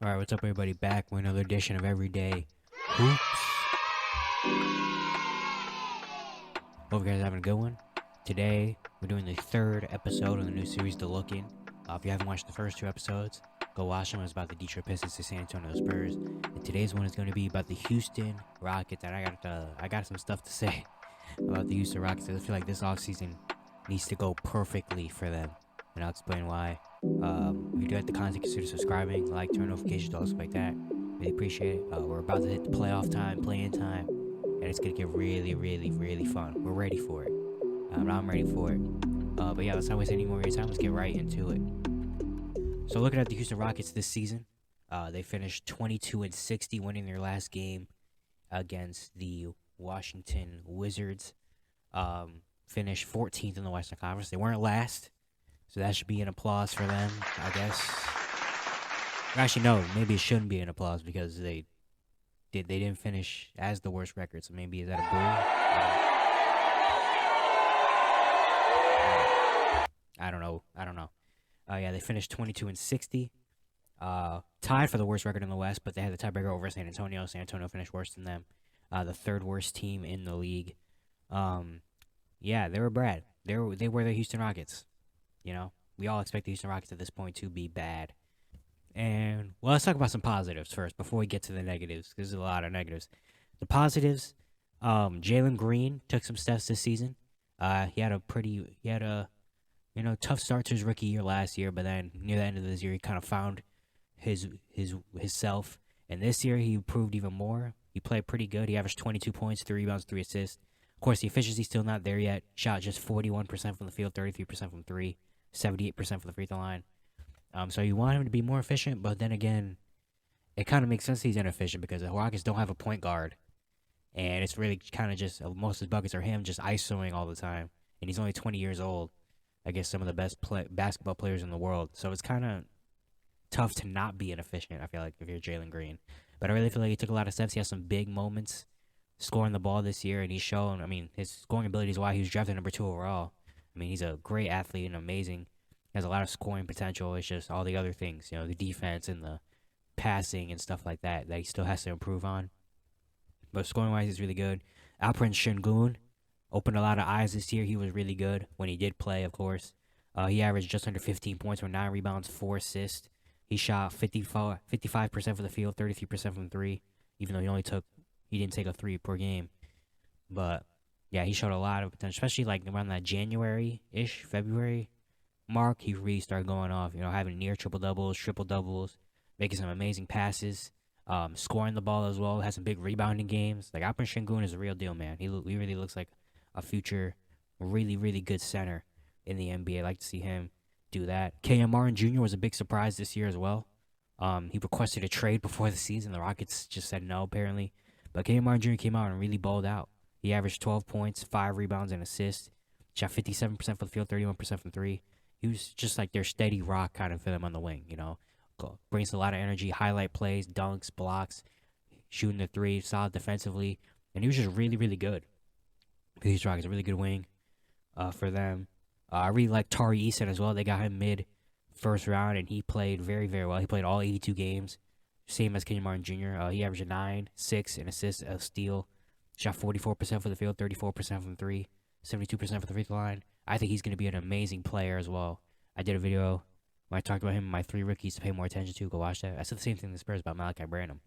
Alright, what's up everybody? Back with another edition of Everyday Hoops. Hope you guys are having a good one. Today, we're doing the third episode of the new series, The Look-In. If you haven't watched the first two episodes, go watch them. It's about the Detroit Pistons to San Antonio Spurs. And today's one is going to be about the Houston Rockets. And I got some stuff to say about the Houston Rockets. I feel like this offseason needs to go perfectly for them. And I'll explain why. If you do have the content, consider subscribing, like, turn notifications, all stuff like that. Really appreciate it. We're about to hit the playoff time, play-in time, and it's gonna get really, really, really fun. We're ready for it. I'm ready for it. But yeah, let's not waste any more of your time. Let's get right into it. So looking at the Houston Rockets this season, they finished 22-60, winning their last game against the Washington Wizards. Finished 14th in the Western Conference. They weren't last. So that should be an applause for them, I guess. Actually, no, maybe it shouldn't be an applause because they didn't finish as the worst record. So maybe is that a boo? I don't know. Yeah, they finished 22-60. Tied for the worst record in the West, but they had the tiebreaker over San Antonio. San Antonio finished worse than them. The third worst team in the league. Yeah, they were bad. They were the Houston Rockets. You know, we all expect the Houston Rockets at this point to be bad. And, well, let's talk about some positives first before we get to the negatives, because there's a lot of negatives. The positives, Jalen Green took some steps this season. He had a tough start to his rookie year last year, but then near the end of this year, he kind of found his self. And this year, he improved even more. He played pretty good. He averaged 22 points, 3 rebounds, 3 assists. Of course, the efficiency's still not there yet. Shot just 41% from the field, 33% from 3. 78% for the free throw line. So you want him to be more efficient, but then again, it kind of makes sense he's inefficient because the Rockets don't have a point guard. And it's really kind of just, most of his buckets are him just isoing all the time. And he's only 20 years old. I guess some of the best basketball players in the world. So it's kind of tough to not be inefficient, I feel like, if you're Jalen Green. But I really feel like he took a lot of steps. He has some big moments scoring the ball this year, and he's shown, his scoring ability is why he was drafted number 2 overall. He's a great athlete and amazing. He has a lot of scoring potential. It's just all the other things, the defense and the passing and stuff like that he still has to improve on. But scoring-wise, he's really good. Alperen Sengun opened a lot of eyes this year. He was really good when he did play, of course. He averaged just under 15 points with 9 rebounds, 4 assists. He shot 55% for the field, 33% from 3, even though he didn't take a 3 per game. But yeah, he showed a lot of potential, especially like around that January-ish, February mark. He really started going off, having near triple-doubles, triple-doubles, making some amazing passes, scoring the ball as well, has some big rebounding games. Like, Alperen Sengun is a real deal, man. He really looks like a future really, really good center in the NBA. I like to see him do that. K.M. Martin Jr. was a big surprise this year as well. He requested a trade before the season. The Rockets just said no, apparently. But K.M. Martin Jr. came out and really balled out. He averaged 12 points, 5 rebounds, and assists. Shot 57% for the field, 31% from 3. He was just like their steady rock kind of for them on the wing, Brings a lot of energy, highlight plays, dunks, blocks, shooting the 3, solid defensively. And he was just really, really good. These Rockets, a really good wing for them. I really like Tari Eason as well. They got him mid-first round, and he played very, very well. He played all 82 games, same as Kenyon Martin Jr. He averaged a 9, 6, an assist, a steal. Shot 44% for the field, 34% from 3, 72% for the free throw line. I think he's going to be an amazing player as well. I did a video when I talked about him and my 3 rookies to pay more attention to. Go watch that. I said the same thing in the Spurs about Malachi Branham.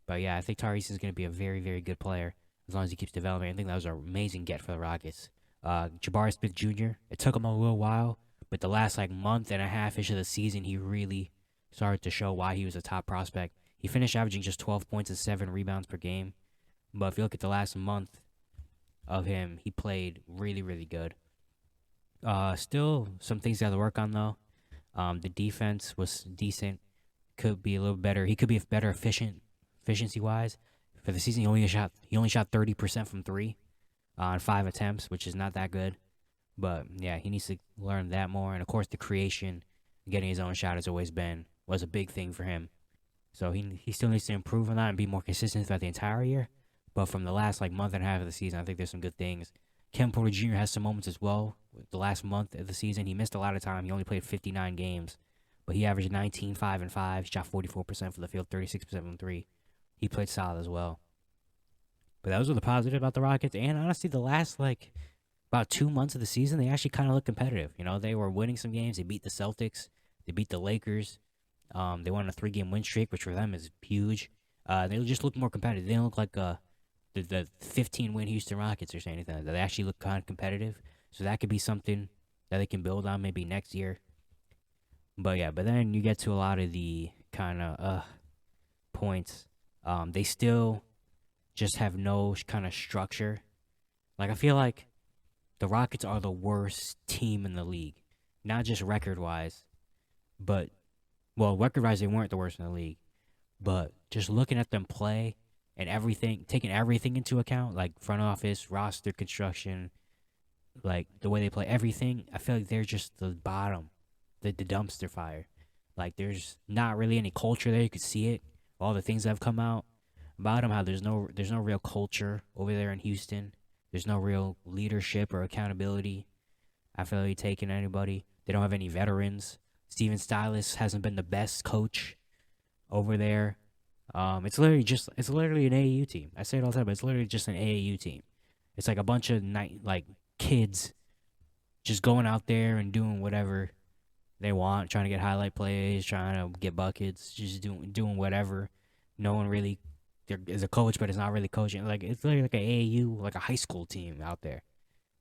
But yeah, I think Tari Eason is going to be a very, very good player as long as he keeps developing. I think that was an amazing get for the Rockets. Jabari Smith Jr., it took him a little while, but the last month and a half-ish of the season, he really started to show why he was a top prospect. He finished averaging just 12 points and 7 rebounds per game. But if you look at the last month of him, he played really, really good. Still some things he got to work on, though. The defense was decent. Could be a little better. He could be better efficiency-wise. For the season, he only shot 30% from 3 on 5 attempts, which is not that good. But yeah, he needs to learn that more. And of course, the creation, getting his own shot was a big thing for him. So he still needs to improve on that and be more consistent throughout the entire year. But from the last month and a half of the season, I think there's some good things. Kevin Porter Jr. has some moments as well. The last month of the season, he missed a lot of time. He only played 59 games, but he averaged 19, 5 and 5, shot 44% from the field, 36% from three. He played solid as well. But those were the positives about the Rockets. And honestly, the last like about 2 months of the season, they actually kind of looked competitive. You know, they were winning some games. They beat the Celtics. They beat the Lakers. They won a 3-game win streak, which for them is huge. They just look more competitive. They don't look like the 15-win Houston Rockets or anything like that. They actually look kind of competitive. So that could be something that they can build on maybe next year. But yeah, but then you get to a lot of the kind of points. They still just have no kind of structure. Like, I feel like the Rockets are the worst team in the league. Not just record-wise, but, well, record-wise, they weren't the worst in the league. But just looking at them play and everything, taking everything into account, like front office, roster construction, like the way they play everything, I feel like they're just the bottom, the dumpster fire. Like, there's not really any culture there. You could see it. All the things that have come out about them, how there's no real culture over there in Houston. There's no real leadership or accountability. I feel like taking anybody. They don't have any veterans. Steven Stiles hasn't been the best coach over there. It's literally an AAU team. I say it all the time, but it's literally just an AAU team. It's like a bunch of kids just going out there and doing whatever they want, trying to get highlight plays, trying to get buckets, just doing whatever. No one really there is a coach, but it's not really coaching. Like, it's literally like an AAU, like a high school team out there.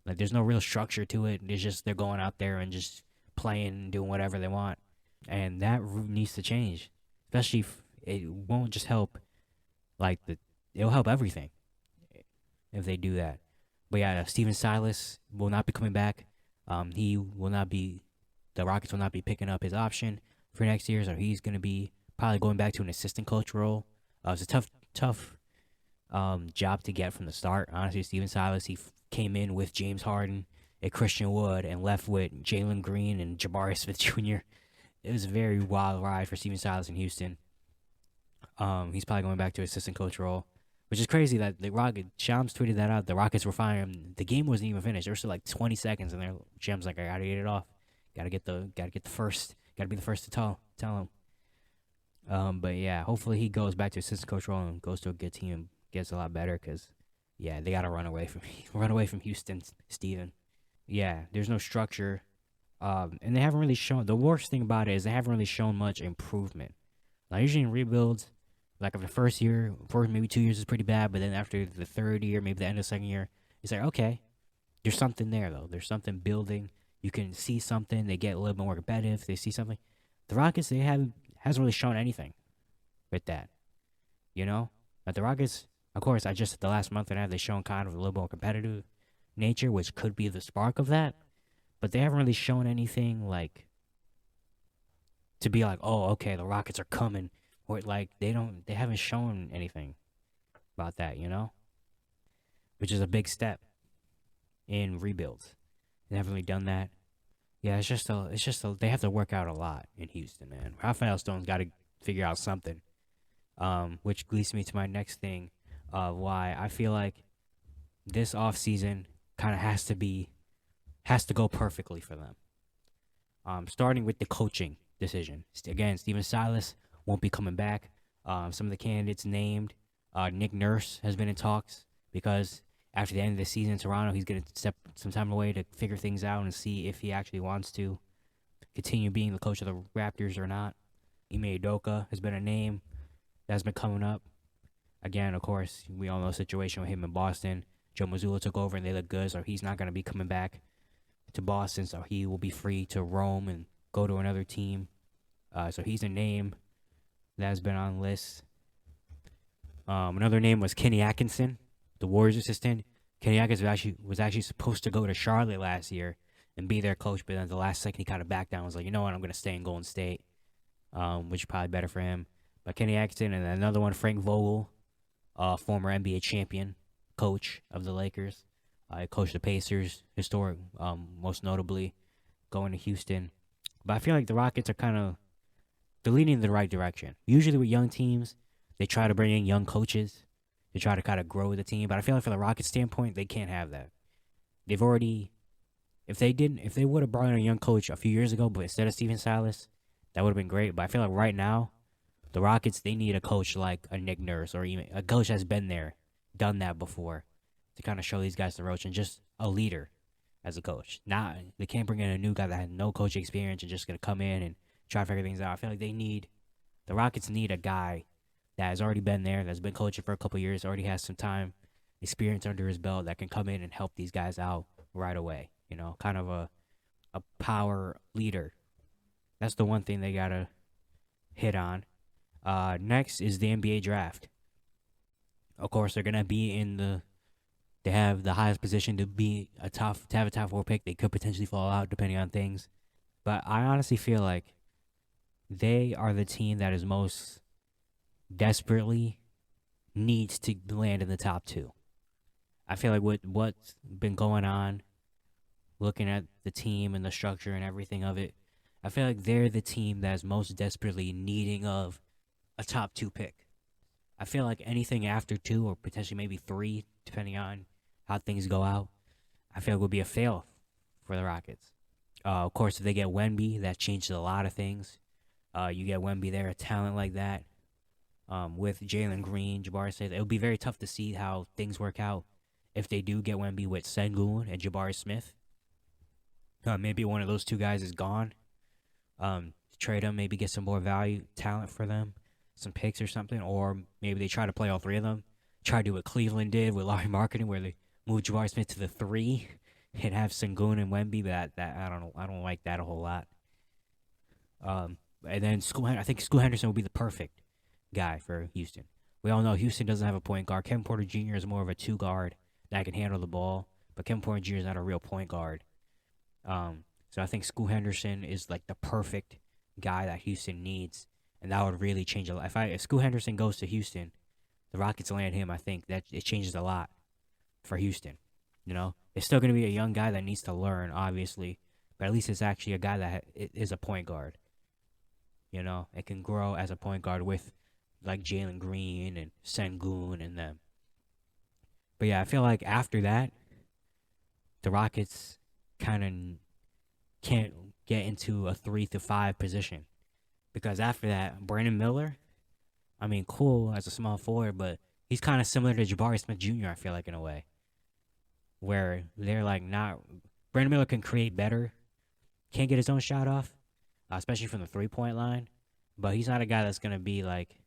Like, there's no real structure to it. It's just they're going out there and just playing and doing whatever they want, and that needs to change. Especially if it won't just help, it'll help everything if they do that. But yeah, Steven Silas will not be coming back. He will not be. The Rockets will not be picking up his option for next year, so he's going to be probably going back to an assistant coach role. It's a tough job to get from the start. Honestly, Steven Silas, he came in with James Harden and Christian Wood and left with Jalen Green and Jabari Smith Jr. It was a very wild ride for Steven Silas in Houston. He's probably going back to assistant coach role, which is crazy that the Rockets, Shams tweeted that out. The Rockets were firing him. The game wasn't even finished. There was still like 20 seconds, and Shams like, I gotta get it off. Gotta be the first to tell him. But yeah, hopefully he goes back to assistant coach role and goes to a good team and gets a lot better. Cause yeah, they gotta run away from Houston, Steven. Yeah, there's no structure. And they haven't really shown. The worst thing about it is they haven't really shown much improvement. Like, usually in rebuilds, like, of the first year, maybe 2 years is pretty bad, but then after the third year, maybe the end of the second year, it's like, okay, there's something there though. There's something building. You can see something. They get a little bit more competitive. They see something. The Rockets, hasn't really shown anything with that. You know? But the Rockets, of course, the last month and a half, they've shown kind of a little more competitive nature, which could be the spark of that. But they haven't really shown anything, like, to be like, oh, okay, the Rockets are coming. Or, like, they haven't shown anything about that, you know? Which is a big step in rebuilds. They haven't really done that. Yeah, it's just they have to work out a lot in Houston, man. Rafael Stone's got to figure out something. Which leads me to my next thing, why I feel like this offseason kind of has to go perfectly for them. Starting with the coaching decision. Again, Steven Silas won't be coming back. Some of the candidates named, Nick Nurse has been in talks because after the end of the season in Toronto, he's going to step some time away to figure things out and see if he actually wants to continue being the coach of the Raptors or not. Ime Udoka has been a name that's been coming up. Again, of course, we all know the situation with him in Boston. Joe Mazzulla took over and they look good, so he's not going to be coming back to Boston, so he will be free to roam and go to another team. So he's a name that has been on lists. Another name was Kenny Atkinson, the Warriors assistant. Kenny Atkinson was actually supposed to go to Charlotte last year and be their coach, but then at the last second he kind of backed down. Was like, you know what, I'm going to stay in Golden State, which is probably better for him. But Kenny Atkinson, and another one, Frank Vogel, former NBA champion, coach of the Lakers. He coached the Pacers, historic, most notably, going to Houston. But I feel like the Rockets are they're leading in the right direction. Usually with young teams, they try to bring in young coaches. They try to kind of grow the team. But I feel like from the Rockets standpoint, they can't have that. They've already, if they would have brought in a young coach a few years ago, but instead of Steven Silas, That would have been great. But I feel like right now, the Rockets, they need a coach like a Nick Nurse or even a coach that's been there, done that before, to kind of show these guys the ropes and just a leader as a coach. Not they can't bring in a new guy that had no coaching experience and just gonna come in and try to figure things out. I feel like the Rockets need a guy that has already been there, that's been coaching for a couple years, already has some time, experience under his belt that can come in and help these guys out right away. You know, kind of a power leader. That's the one thing they gotta hit on. Next is the NBA draft. Of course, they're gonna be in the. They have the highest position to be to have a top four pick. They could potentially fall out depending on things, but I honestly feel like they are the team that is most desperately needs to land in the top two. I feel like with what's been going on, looking at the team and the structure and everything of it, I feel like they're the team that's most desperately needing of a top two pick. I feel like anything after two or potentially maybe three, depending on how things go out, I feel like would be a fail for the Rockets. Of course, if they get Wemby, that changes a lot of things. You get Wemby there, a talent like that, with Jalen Green, Jabari Smith, it'll be very tough to see how things work out if they do get Wemby with Sengun and Jabari Smith. Maybe one of those two guys is gone. Trade them, maybe get some more value, talent for them, some picks or something, or maybe they try to play all three of them. Try to do what Cleveland did with Larry Marketing, where they moved Jabari Smith to the 3 and have Sengun and Wemby. But that I don't know. I don't like that a whole lot. And then I think School Henderson would be the perfect guy for Houston. We all know Houston doesn't have a point guard. Kevin Porter Jr. is more of a 2 guard that can handle the ball, but Kevin Porter Jr. is not a real point guard. So I think School Henderson is like the perfect guy that Houston needs, and that would really change a lot. If School Henderson goes to Houston, the Rockets land him. I think that it changes a lot for Houston. You know, it's still going to be a young guy that needs to learn, obviously, but at least it's actually a guy that is a point guard. You know, it can grow as a point guard with like Jalen Green and Sengun and them. But yeah, I feel like after that, the Rockets kind of can't get into a 3 to 5 position because after that, Brandon Miller, I mean, cool as a small forward, but he's kind of similar to Jabari Smith Jr. I feel like in a way, where they're like not. Brandon Miller can create better, can't get his own shot off, especially from the 3-point line, but he's not a guy that's gonna be like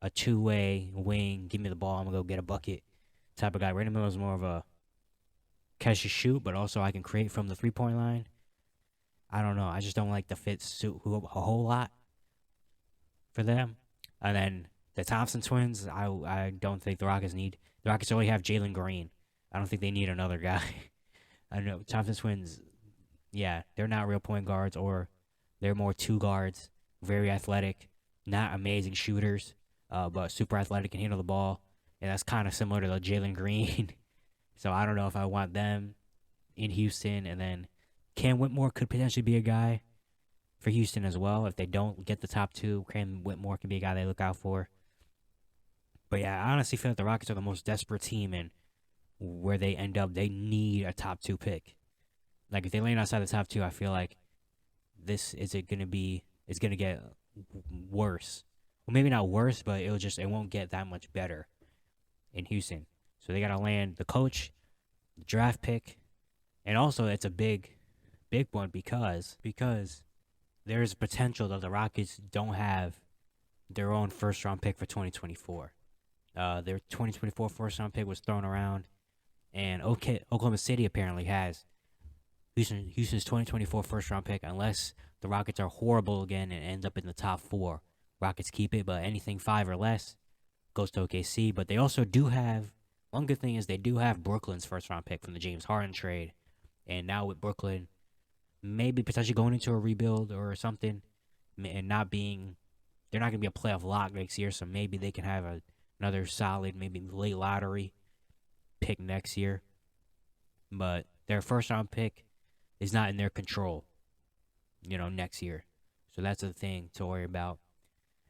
a two-way wing. Give me the ball, I'm gonna go get a bucket type of guy. Brandon Miller is more of a catch and shoot, but also I can create from the 3-point line. I don't know. I just don't like the fit suit a whole lot for them. And then the Thompson twins, I don't think the Rockets need. The Rockets only have Jalen Green. I don't think they need another guy. I know Thompson twins, yeah, they're not real point guards, or they're more 2 guards, very athletic, not amazing shooters, but super athletic, can handle the ball. And that's kind of similar to the Jalen Green. So I don't know if I want them in Houston. And then Cam Whitmore could potentially be a guy for Houston as well. If they don't get the top 2, Cam Whitmore can be a guy they look out for. But yeah, I honestly feel like the Rockets are the most desperate team, and where they end up, they need a top 2 pick. Like if they land outside the top 2, I feel like it's gonna get worse. Well, maybe not worse, but it won't get that much better in Houston. So they gotta land the coach, the draft pick, and also it's a big one because there's potential that the Rockets don't have their own first round pick for 2024. Their 2024 first round pick was thrown around, and Oklahoma City apparently has Houston's 2024 first round pick, unless the Rockets are horrible again and end up in the top 4. Rockets keep it, but anything 5 or less goes to OKC. But they also do have, one good thing is they do have Brooklyn's first round pick from the James Harden trade, and now with Brooklyn maybe potentially going into a rebuild or something, and they're not going to be a playoff lock next year, so maybe they can have another solid, maybe late lottery pick next year. But their first round pick is not in their control, next year. So that's the thing to worry about.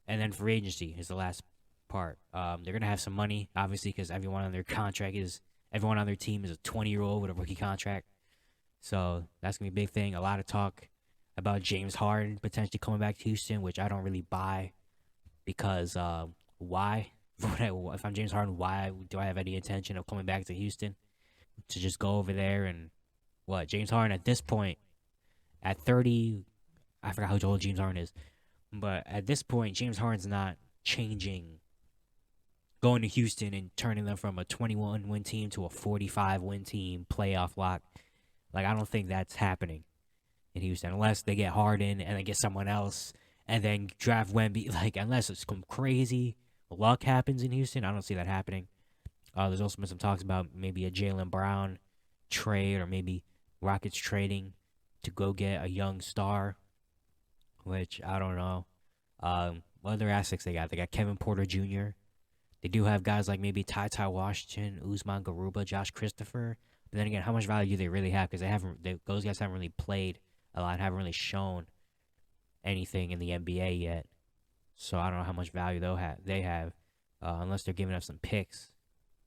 And then free agency is the last part. They're going to have some money, obviously, because everyone on their team is a 20-year-old with a rookie contract. So that's going to be a big thing. A lot of talk about James Harden potentially coming back to Houston, which I don't really buy because why? If I'm James Harden, why do I have any intention of coming back to Houston to just go over there and what? James Harden at this point, at 30, I forgot how old James Harden is, but at this point, James Harden's not changing, going to Houston and turning them from a 21 win team to a 45 win team playoff lock. Like, I don't think that's happening in Houston unless they get Harden and then get someone else and then draft Wemby. Like, unless it's some crazy luck happens in Houston, I don't see that happening. There's also been some talks about maybe a Jaylen Brown trade or maybe Rockets trading to go get a young star, which I don't know. What other assets they got? They got Kevin Porter Jr. They do have guys like maybe Ty Washington, Usman Garuba, Josh Christopher. But then again, how much value do they really have? Because those guys haven't really played a lot, haven't really shown anything in the NBA yet. So I don't know how much value they have, unless they're giving up some picks.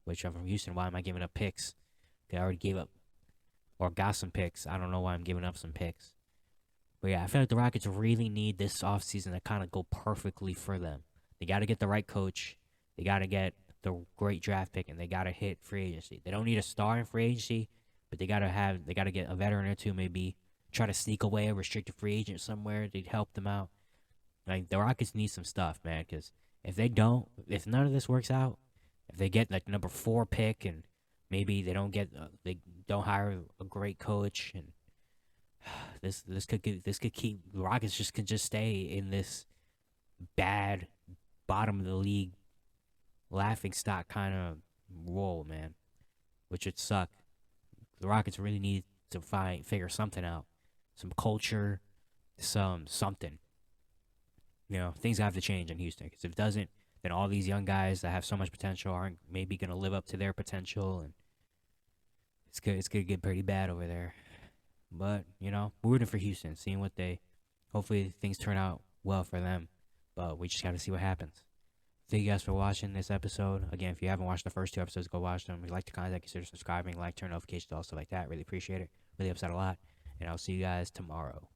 Which I'm from Houston. Why am I giving up picks? They already gave up or got some picks. I don't know why I'm giving up some picks. But yeah, I feel like the Rockets really need this offseason to kind of go perfectly for them. They got to get the right coach. They got to get the great draft pick, and they got to hit free agency. They don't need a star in free agency, but they got to get a veteran or two, maybe try to sneak away a restricted free agent somewhere to help them out. Like, the Rockets need some stuff, man, because if none of this works out, if they get like number 4 pick and maybe they don't hire a great coach, and this could keep the Rockets could just stay in this bad bottom of the league laughing stock kind of role, man, which would suck. The Rockets really need to figure something out, some culture, something. Things have to change in Houston because if it doesn't, then all these young guys that have so much potential aren't maybe gonna live up to their potential, and it's gonna get pretty bad over there. But we're rooting for Houston, seeing what they. Hopefully things turn out well for them, but we just got to see what happens. Thank you guys for watching this episode. Again, if you haven't watched the first 2 episodes, go watch them. If you'd like to contact, consider subscribing, like, turn notifications, all stuff like that. Really appreciate it. Really upset a lot. And I'll see you guys tomorrow.